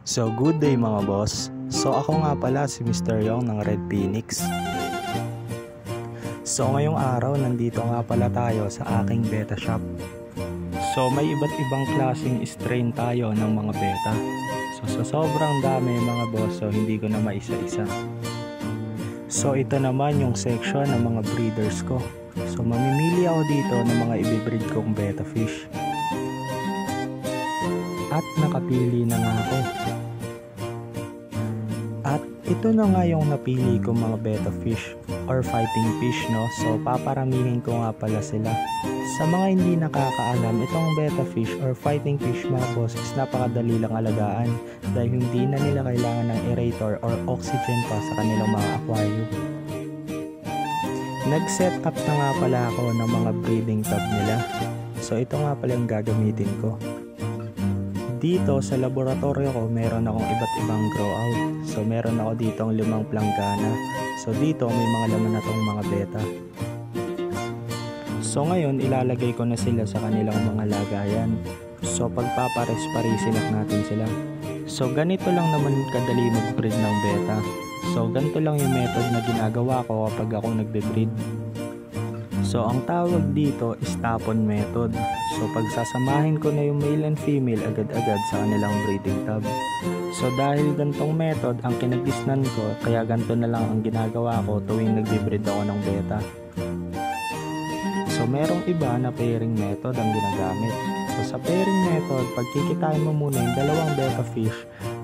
So good day mga boss. So ako nga pala si Mr. Yong ng Red Phoenix. So ngayong araw nandito nga pala tayo sa aking beta shop. So may iba't ibang klaseng strain tayo ng mga beta. So sa sobrang dami mga boss, so hindi ko na maisa-isa. So ito naman yung section ng mga breeders ko. So mamimili ako dito ng mga ibibreed kong beta fish. At nakapili na nga ako. At ito na nga yung napili kong mga beta fish or fighting fish, no? So paparamihin ko nga pala sila. Sa mga hindi nakakaalam, itong beta fish or fighting fish mga boss is napakadali lang alagaan dahil hindi na nila kailangan ng aerator or oxygen pa sa kanilang mga aquarium. Nag-set up na nga pala ako ng mga breeding tub nila. So ito nga pala yung gagamitin ko. Dito sa laboratorio ko, meron akong iba't ibang grow out. So meron ako ditong 5 planggana. So dito may mga laman na tong mga beta. So ngayon ilalagay ko na sila sa kanilang mga lagayan. So pagpapares-parisilak natin sila. So ganito lang naman kadali mag-breed ng beta. So ganito lang yung method na ginagawa ko kapag ako nagbe-breed. So ang tawag dito is tapon method. So pagsasamahin ko na yung male and female agad-agad sa kanilang breeding tub. So dahil gantong method ang kinaggisnan ko, kaya ganito na lang ang ginagawa ko tuwing nagbe-breed ako ng beta. So merong iba na pairing method ang ginagamit. So sa pairing method, pagkikitain mo muna yung dalawang beta fish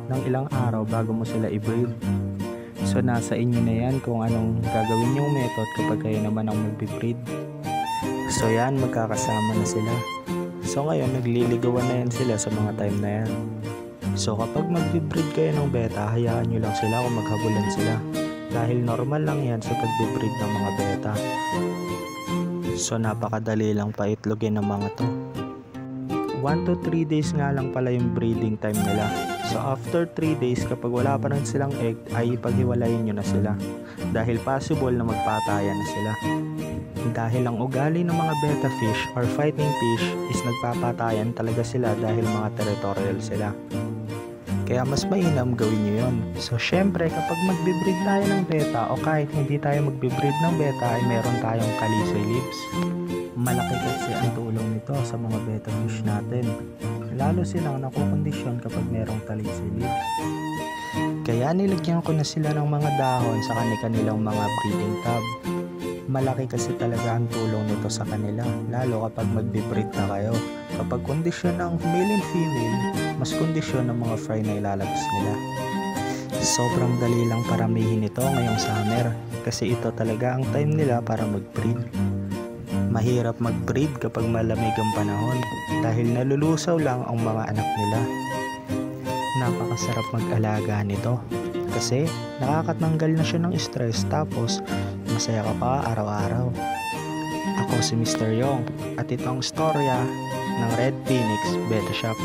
ng ilang araw bago mo sila i-breed. So nasa inyo na yan kung anong gagawin yung method kapag kayo naman ang magbe-breed. So yan, magkakasama na sila. So ngayon nagliligawan na yan sila sa mga time na yan. So kapag magbe-breed kayo ng beta, hayaan nyo lang sila kung maghabulan sila. Dahil normal lang yan sa pagbe-breed ng mga beta. So napakadali lang paitlogin ng mga to. 1 to 3 days nga lang pala yung breeding time nila. So after 3 days, kapag wala pa rin silang egg, ay ipaghiwalayin nyo na sila. Dahil possible na magpatayan na sila. Dahil ang ugali ng mga beta fish or fighting fish is nagpapatayan talaga sila dahil mga territorial sila. Kaya mas mainam gawin nyo yun. So syempre kapag magbe-breed tayo ng beta o kahit hindi tayo magbe-breed ng beta ay meron tayong kalisay lips. Malaki kasi ang tulong nito sa mga beta fish natin. Lalo silang nakukondisyon kapag merong talisay lips. Kaya nilagyan ko na sila ng mga dahon sa kanilang mga breeding tub. Malaki kasi talaga ang tulong nito sa kanila, lalo kapag magbe-breed na kayo. Kapag kondisyon ng male and female, mas kondisyon ng mga fry na ilalabas nila. Sobrang dali lang paramihin ito ngayong summer kasi ito talaga ang time nila para mag-breed. Mahirap mag-breed kapag malamig ang panahon dahil nalulusaw lang ang mga anak nila. Napakasarap mag-alaga nito kasi nakakatanggal na siya ng stress tapos masaya ka pa araw-araw. Ako si Mr. Yong at ito ang storya ng Red Phoenix Beta Shop.